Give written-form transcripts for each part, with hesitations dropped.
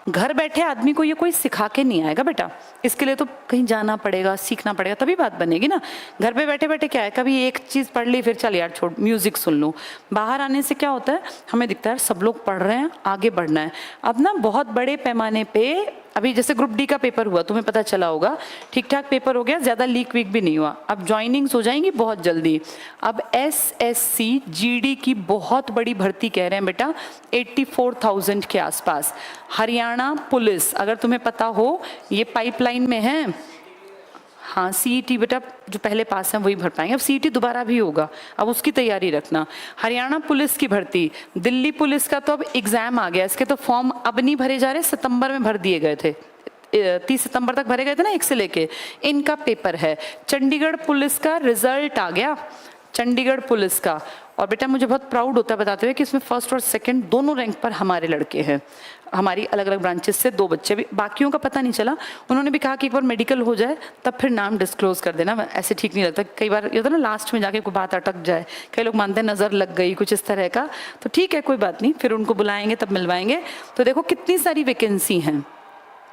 घर बैठे आदमी को ये कोई सिखा के नहीं आएगा बेटा, इसके लिए तो कहीं जाना पड़ेगा, सीखना पड़ेगा, तभी बात बनेगी ना। घर पे बैठे बैठे क्या है, कभी एक चीज़ पढ़ ली फिर चल यार छोड़ म्यूजिक सुन लूँ। बाहर आने से क्या होता है, हमें दिखता है सब लोग पढ़ रहे हैं, आगे बढ़ना है। अब ना बहुत बड़े पैमाने पे अभी जैसे ग्रुप डी का पेपर हुआ, तुम्हें पता चला होगा, ठीक ठाक पेपर हो गया, ज़्यादा लीक वीक भी नहीं हुआ। अब ज्वाइनिंग्स हो जाएंगी बहुत जल्दी। अब SSC GD की बहुत बड़ी भर्ती कह रहे हैं बेटा, 84,000 के आसपास। हरियाणा पुलिस, अगर तुम्हें पता हो, ये पाइपलाइन में है। हाँ CET बेटा जो पहले पास हैं वही भर पाएंगे, अब CET दोबारा भी होगा, अब उसकी तैयारी रखना। हरियाणा पुलिस की भर्ती, दिल्ली पुलिस का तो अब एग्जाम आ गया, इसके तो फॉर्म अब नहीं भरे जा रहे, सितंबर में भर दिए गए थे, 30 सितंबर तक भरे गए थे ना 1 से लेके, इनका पेपर है। चंडीगढ़ पुलिस का रिजल्ट आ गया, चंडीगढ़ पुलिस का, और बेटा मुझे बहुत प्राउड होता है बताते हुए कि इसमें फर्स्ट और सेकंड दोनों रैंक पर हमारे लड़के हैं, हमारी अलग अलग ब्रांचेस से 2 बच्चे भी, बाकियों का पता नहीं चला। उन्होंने भी कहा कि एक बार मेडिकल हो जाए तब फिर नाम डिस्क्लोज कर देना, ऐसे ठीक नहीं लगता, कई बार ये होता है ना लास्ट में जाके कोई बात अटक जाए, कई लोग मानते हैं नज़र लग गई कुछ इस तरह का, तो ठीक है कोई बात नहीं, फिर उनको बुलाएंगे तब मिलवाएंगे। तो देखो कितनी सारी वैकेंसी हैं।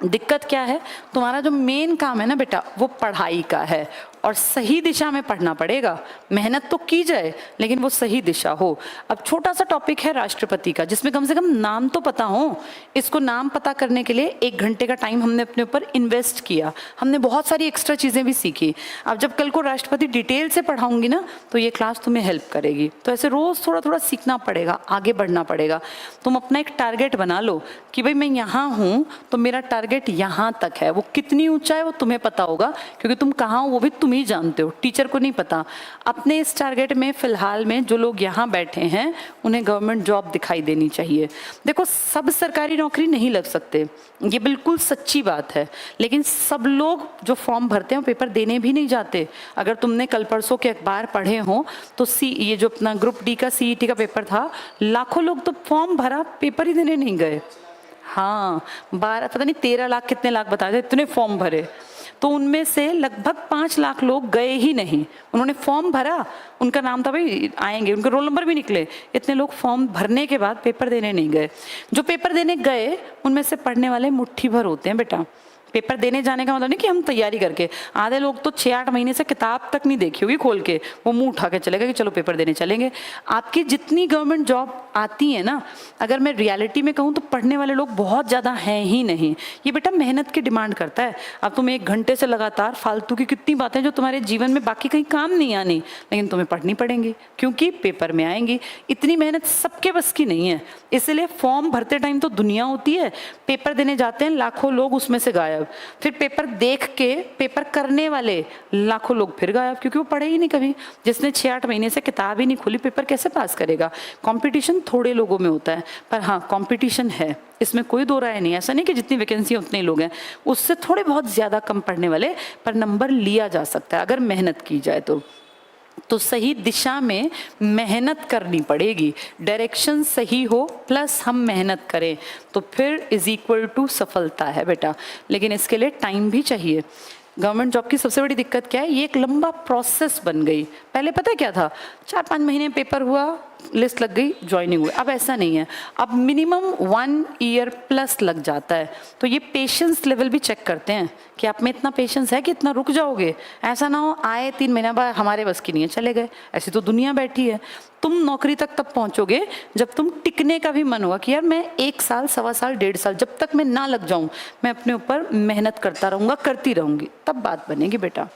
दिक्कत क्या है, तुम्हारा जो मेन काम है ना बेटा वो पढ़ाई का है, और सही दिशा में पढ़ना पड़ेगा। मेहनत तो की जाए लेकिन वो सही दिशा हो। अब छोटा सा टॉपिक है राष्ट्रपति का, जिसमें कम से कम नाम तो पता हो। इसको नाम पता करने के लिए 1 घंटे का टाइम हमने अपने ऊपर इन्वेस्ट किया, हमने बहुत सारी एक्स्ट्रा चीज़ें भी सीखी। अब जब कल को राष्ट्रपति डिटेल से पढ़ाऊंगी ना तो ये क्लास तुम्हें हेल्प करेगी। तो ऐसे रोज़ थोड़ा थोड़ा सीखना पड़ेगा, आगे बढ़ना पड़ेगा। तुम अपना एक टारगेट बना लो कि भाई मैं यहाँ हूँ तो मेरा टारगेट यहाँ तक है, वो कितनी ऊंचा है वो तुम्हें पता होगा, क्योंकि तुम कहाँ हो वो भी तुम ही जानते हो, टीचर को नहीं पता। अपने इस टारगेट में फिलहाल में जो लोग यहाँ बैठे हैं उन्हें गवर्नमेंट जॉब दिखाई देनी चाहिए। देखो सब सरकारी नौकरी नहीं लग सकते, ये बिल्कुल सच्ची बात है, लेकिन सब लोग जो फॉर्म भरते हैं पेपर देने भी नहीं जाते। अगर तुमने कल परसों के अखबार पढ़े हो तो ये जो अपना ग्रुप डी का CET का पेपर था, लाखों लोग तो फॉर्म भरा, पेपर ही देने नहीं गए। हाँ 12 पता नहीं 13 लाख कितने लाख बताए थे, इतने फॉर्म भरे, तो उनमें से लगभग 5 लाख लोग गए ही नहीं। उन्होंने फॉर्म भरा, उनका नाम था भाई आएंगे, उनके रोल नंबर भी निकले, इतने लोग फॉर्म भरने के बाद पेपर देने नहीं गए। जो पेपर देने गए उनमें से पढ़ने वाले मुट्ठी भर होते हैं बेटा। पेपर देने जाने का मतलब नहीं कि हम तैयारी करके, आधे लोग तो 6-8 महीने से किताब तक नहीं देखी होगी खोल के, वो मुंह उठा के चलेगा कि चलो पेपर देने चलेंगे। आपकी जितनी गवर्नमेंट जॉब आती है ना, अगर मैं रियलिटी में कहूँ तो पढ़ने वाले लोग बहुत ज़्यादा हैं ही नहीं। ये बेटा मेहनत की डिमांड करता है। अब तुम 1 घंटे से लगातार फालतू की कितनी बातें जो तुम्हारे जीवन में बाकी कहीं काम नहीं आनी, लेकिन तुम्हें पढ़नी पड़ेंगी क्योंकि पेपर में आएंगी। इतनी मेहनत सबके बस की नहीं है, इसलिए फॉर्म भरते टाइम तो दुनिया होती है, पेपर देने जाते हैं लाखों लोग उसमें से गायब, फिर पेपर देख के पेपर करने वाले लाखों लोग फिर गायब, क्योंकि वो पढ़े ही नहीं कभी। जिसने 6-8 महीने से किताब ही नहीं खोली पेपर कैसे पास करेगा। कंपटीशन थोड़े लोगों में होता है, पर हाँ कंपटीशन है, इसमें कोई दो राय नहीं। ऐसा नहीं कि जितनी वैकेंसी उतने ही लोग हैं, उससे थोड़े बहुत ज़्यादा कम पढ़ने वाले पर नंबर लिया जा सकता है अगर मेहनत की जाए तो सही दिशा में मेहनत करनी पड़ेगी। डायरेक्शन सही हो प्लस हम मेहनत करें तो फिर इज इक्वल टू सफलता है बेटा, लेकिन इसके लिए टाइम भी चाहिए। गवर्नमेंट जॉब की सबसे बड़ी दिक्कत क्या है, ये एक लंबा प्रोसेस बन गई। पहले पता है क्या था, 4-5 महीने पेपर हुआ, लिस्ट लग गई, ज्वाइनिंग हुई। अब ऐसा नहीं है, अब मिनिमम 1 ईयर प्लस लग जाता है। तो ये पेशेंस लेवल भी चेक करते हैं कि आप में इतना पेशेंस है कि इतना रुक जाओगे। ऐसा ना हो आए 3 महीना बाद हमारे बस की नहीं है चले गए, ऐसी तो दुनिया बैठी है। तुम नौकरी तक तब पहुंचोगे जब तुम टिकने का भी मन होगा कि यार मैं 1 साल, 1.25 साल, 1.5 साल, जब तक मैं ना लग जाऊं मैं अपने ऊपर मेहनत करता रहूंगा, करती रहूंगी, तब बात बनेगी बेटा।